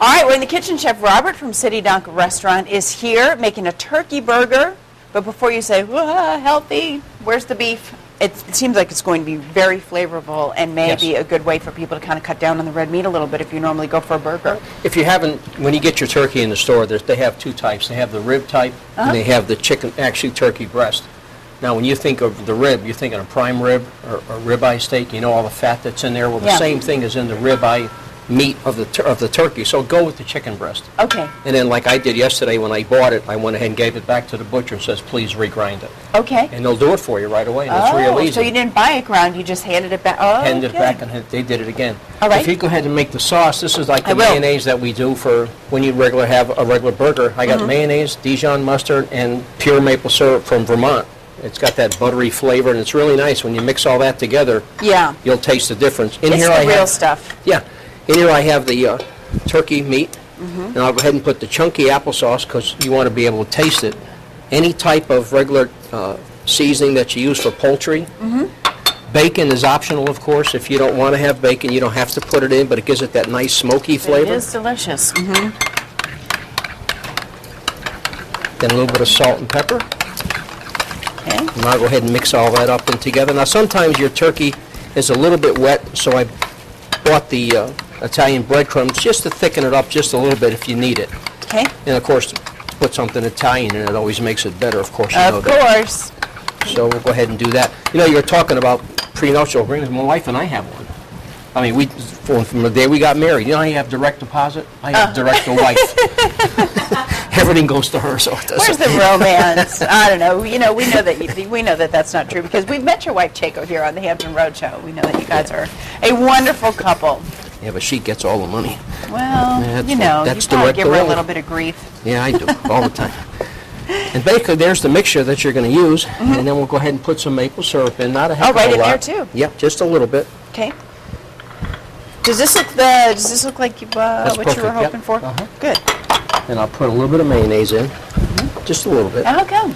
All right, we're in the kitchen. Chef Robert from City Dock Restaurant is here making a turkey burger. But before you say, healthy, where's the beef? It seems like it's going to be very flavorful and may be a good way for people to kind of cut down on the red meat a little bit if you normally go for a burger. If you haven't, when you get your turkey in the store, they have two types. They have the rib type and they have the chicken, actually turkey breast. Now, when you think of the rib, you're thinking of prime rib or ribeye steak. You know all the fat that's in there. Well, the same thing is in the ribeye meat of the turkey. So go with the chicken breast. Okay. And then, like I did yesterday when I bought it, I went ahead and gave it back to the butcher and says, please regrind it. Okay. And they'll do it for you right away. And it's real easy. So you didn't buy it ground, you just handed it back. Oh, handed it back and they did it again. All right. If you go ahead and make the sauce, this is like the mayonnaise that we do for when you have a regular burger. I got mayonnaise, Dijon mustard, and pure maple syrup from Vermont. It's got that buttery flavor, and it's really nice. When you mix all that together, you'll taste the difference. It's the real stuff. Yeah. In here I have the turkey meat, and I'll go ahead and put the chunky applesauce because you want to be able to taste it. Any type of regular seasoning that you use for poultry. Bacon is optional, of course. If you don't want to have bacon, you don't have to put it in, but it gives it that nice smoky flavor. It is delicious. Then a little bit of salt and pepper. Okay. And I'll go ahead and mix all that up and together. Now, sometimes your turkey is a little bit wet, so I bought the Italian breadcrumbs just to thicken it up just a little bit if you need it. Okay. And, of course, to put something Italian in it always makes it better, of course. Of course. So we'll go ahead and do that. You know, you're talking about prenuptial agreements. My wife and I have one. I mean, from the day we got married. You know how you have direct deposit? I have direct to wife. Everything goes to her, so it doesn't. Where's the romance? I don't know. You know, we know that that's not true because we've met your wife Chaco here on the Hampton Road Show. We know that you guys are a wonderful couple. Yeah, but she gets all the money. Well, you probably give her a little bit of grief. Yeah, I do all the time. And basically, there's the mixture that you're going to use, and then we'll go ahead and put some maple syrup in. Not a heck of a lot. Right in there too. Yep, just a little bit. Okay. Does this look like what you were hoping for? Good. And I'll put a little bit of mayonnaise in, just a little bit. How come?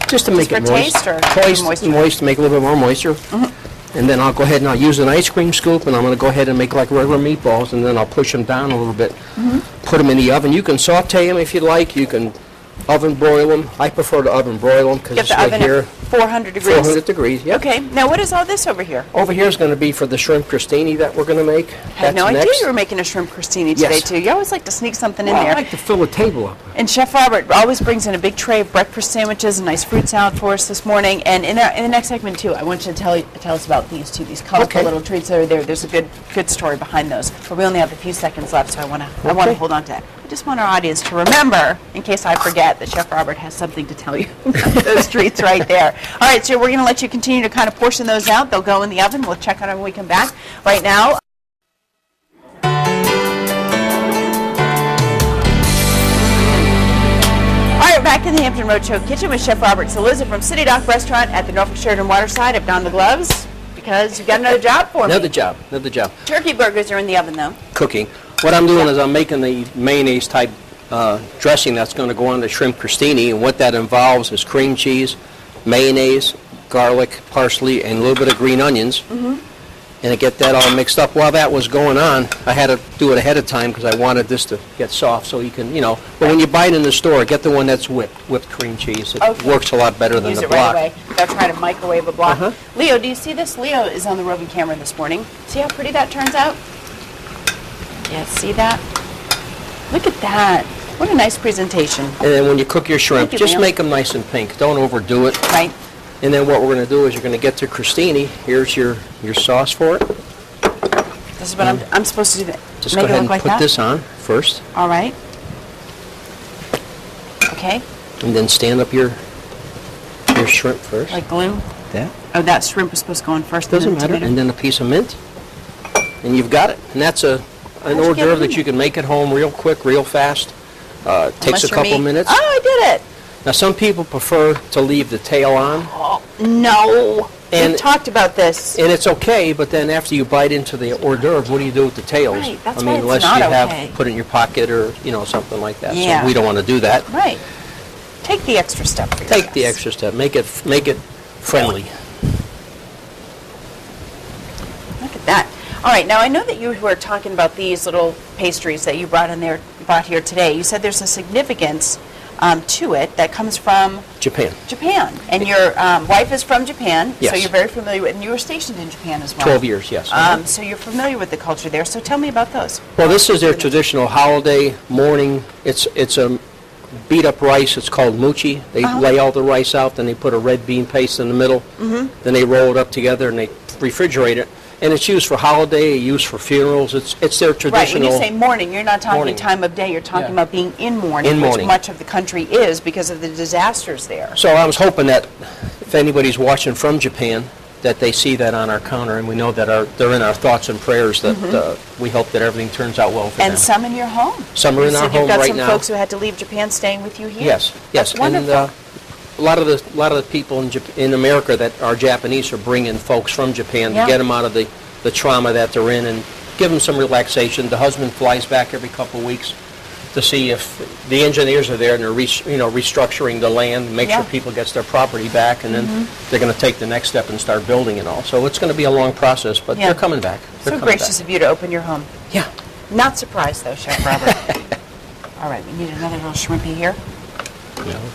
Just to make it moist. Taste or moist to make a little bit more moisture. And then I'll go ahead and I'll use an ice cream scoop, and I'm going to go ahead and make like regular meatballs, and then I'll push them down a little bit. Put them in the oven. You can saute them if you'd like. You can oven broil them. I prefer to oven broil them because it's right here. 400 degrees? 400 degrees, yep. Okay. Now, what is all this over here? Over here is going to be for the shrimp crostini that we're going to make. I had no idea you were making a shrimp crostini today, too. You always like to sneak something in there. I like to fill the table up. And Chef Robert always brings in a big tray of breakfast sandwiches, a nice fruit salad for us this morning. And in the next segment, too, I want you to tell us about these colorful little treats that are there. There's a good story behind those. But we only have a few seconds left, so I want to hold on to that. I just want our audience to remember, in case I forget, that Chef Robert has something to tell you about those treats right there. All right, so we're going to let you continue to kind of portion those out. They'll go in the oven. We'll check on them when we come back. Right now. All right, back in the Hampton Roadshow kitchen with Chef Robert Saluzza from City Dock Restaurant at the Norfolk Sheridan Waterside. I've donned the gloves because you've got another job for me. Another job. Turkey burgers are in the oven, though. Cooking. What I'm doing is I'm making the mayonnaise type dressing that's going to go on the shrimp crostini, and what that involves is cream cheese, mayonnaise, garlic, parsley, and a little bit of green onions. And to get that all mixed up, while that was going on, I had to do it ahead of time because I wanted this to get soft so you can, but when you buy it in the store, get the one that's whipped cream cheese. It works a lot better than the block. Right away without trying to microwave a block. Leo, do you see this? Leo is on the roving camera this morning. See how pretty that turns out? Yeah, see that? Look at that. What a nice presentation. And then when you cook your shrimp, just make them nice and pink. Don't overdo it. Right. And then what we're going to do is you're going to get to crostini. Here's your sauce for it. This is what I'm supposed to do. Just go ahead and put this on first. All right. Okay. And then stand up your shrimp first. Like glue? That. Oh, that shrimp was supposed to go on first. Doesn't matter. And then a piece of mint. And you've got it. And that's an hors d'oeuvre that you can make at home real quick, real fast. Takes a couple minutes. Oh, I did it. Now, some people prefer to leave the tail on. Oh, no. We've talked about this. And it's okay, but then after you bite into the hors d'oeuvre, what do you do with the tails? Right, that's unless you have put it in your pocket or, something like that. Yeah. So we don't want to do that. Right. Take the extra step. Take the extra step. Make it friendly. Look at that. All right, now I know that you were talking about these little pastries that you brought here today. You said there's a significance to it that comes from Japan. Japan, and your wife is from Japan, so Yes. you're very familiar with, and you were stationed in Japan as well. 12 years, yes. So you're familiar with the culture there. So tell me about those. Well, this is their traditional holiday morning. It's a beat-up rice. It's called mochi. They lay all the rice out, then they put a red bean paste in the middle. Then they roll it up together and they refrigerate it. And it's used for holiday, used for funerals. It's their Right, when traditional. you say morning, you're not talking Morning. time of day. You're talking Yeah. about being in mourning, In which mourning. much of the country is because of the disasters there. So I was hoping that if anybody's watching from Japan, that they see that on our counter, and we know that they're in our thoughts and prayers. That we hope that everything turns out well for them. And some in your home. Some are You in our said home you've got right some now. folks who had to leave Japan staying with you here. Yes, yes, That's wonderful. and a lot of the people in America that are Japanese are bringing folks from Japan Yeah. to get them out of the trauma that they're in and give them some relaxation. The husband flies back every couple of weeks to see if the engineers are there and they're restructuring the land, make Yeah. sure people gets their property back, and then they're going to take the next step and start building and all. So it's going to be a long process, but Yeah. they're coming back. They're So coming gracious of you to open your home. back. Yeah. Not surprised, though, Chef Robert. All right, we need another little shrimpy here.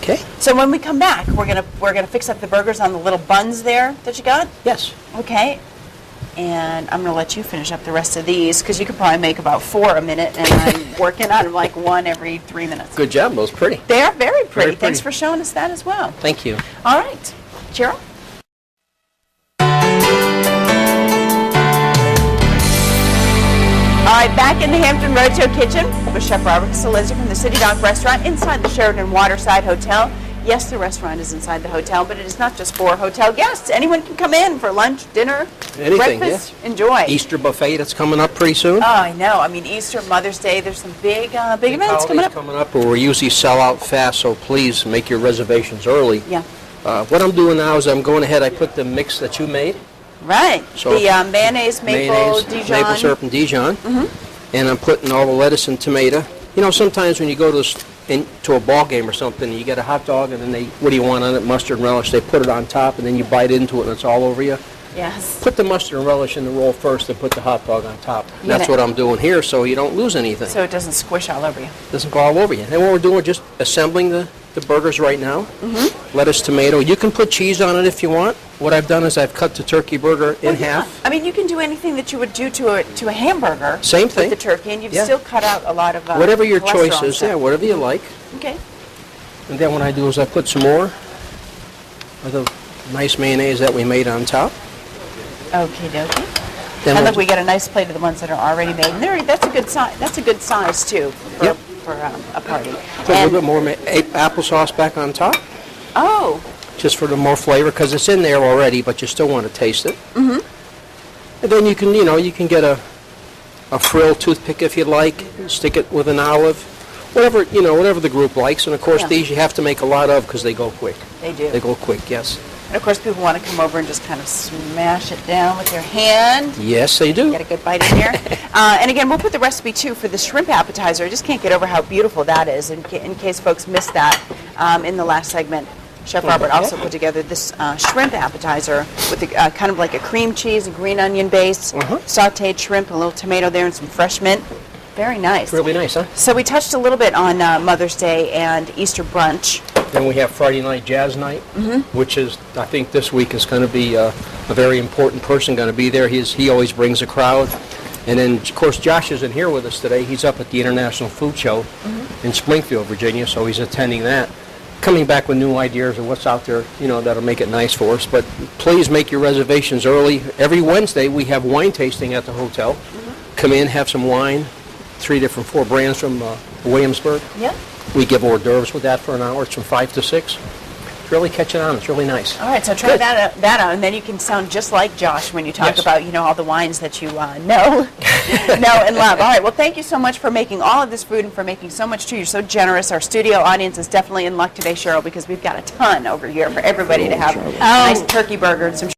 Okay. So when we come back, we're gonna fix up the burgers on the little buns there that you got. Yes. Okay. And I'm gonna let you finish up the rest of these because you could probably make about 4 a minute, and I'm working on like 1 every 3 minutes. Good job. Those pretty. They are very pretty. Very Thanks pretty. for showing us that as well. Thank you. All right, Cheryl. All right, back in the Hampton Roadshow kitchen with Chef Robert Castellizzi from the City Dock Restaurant inside the Sheraton Waterside Hotel. Yes, the restaurant is inside the hotel, but it is not just for hotel guests. Anyone can come in for lunch, dinner, Anything, breakfast. Enjoy. Easter buffet that's coming up pretty soon. Oh, I know. I mean, Easter, Mother's Day, there's some big events coming up. Coming up, but we usually sell out fast, so please make your reservations early. Yeah. What I'm doing now is I'm going ahead, I put the mix that you made. Right. So the mayonnaise, maple, Dijon. maple syrup, and Dijon. And I'm putting all the lettuce and tomato. You know, sometimes when you go to a ball game or something, you get a hot dog, and then what do you want on it? Mustard and relish. They put it on top, and then you bite into it, and it's all over you. Yes. Put the mustard and relish in the roll first, and put the hot dog on top. And Yeah. that's what I'm doing here, so you don't lose anything. So it doesn't squish all over you. It doesn't go all over you. And what we're doing, we're just assembling the burgers right now. Lettuce, tomato. You can put cheese on it if you want. What I've done is I've cut the turkey burger in half. I mean, you can do anything that you would do to a hamburger. Same thing. With the turkey, and you've Yeah. still cut out a lot of Whatever your cholesterol choice and is, stuff. yeah, whatever you like. Okay. And then what I do is I put some more of the nice mayonnaise that we made on top. Okie dokie. Then And we'll look, we get a nice plate of the ones that are already made. And that's a good size. That's a good size too for, Yep. for a party. put a little bit more applesauce back on top, Oh, just for the more flavor, because it's in there already, but you still want to taste it. And then you can get a frill toothpick if you like, stick it with an olive, whatever the group likes. And of course, Yeah. these you have to make a lot of because they go quick. they do. They go quick, yes. And of course, people want to come over and just kind of smash it down with their hand. Yes, they do. Get a good bite in there. And again, we'll put the recipe too for the shrimp appetizer. I just can't get over how beautiful that is. In case folks missed that in the last segment, Chef Robert also put together this shrimp appetizer with kind of like a cream cheese and green onion base, sautéed shrimp, a little tomato there, and some fresh mint. Very nice. Really nice, huh? So we touched a little bit on Mother's Day and Easter brunch. Then we have Friday night jazz night, which is, I think this week is going to be a very important person going to be there. He always brings a crowd. And then, of course, Josh isn't here with us today. He's up at the International Food Show in Springfield, Virginia, so he's attending that. Coming back with new ideas of what's out there, that'll make it nice for us. But please make your reservations early. Every Wednesday, we have wine tasting at the hotel. Come in, have some wine. 4 brands from Williamsburg. Yep. We give hors d'oeuvres with that for an hour. It's from 5 to 6. It's really catching on. It's really nice. All right, so try that out, and then you can sound just like Josh when you talk Yes. about, all the wines that you know and love. All right, well, thank you so much for making all of this food and for making so much too. You're so generous. Our studio audience is definitely in luck today, Cheryl, because we've got a ton over here for everybody to have. A nice turkey burger and some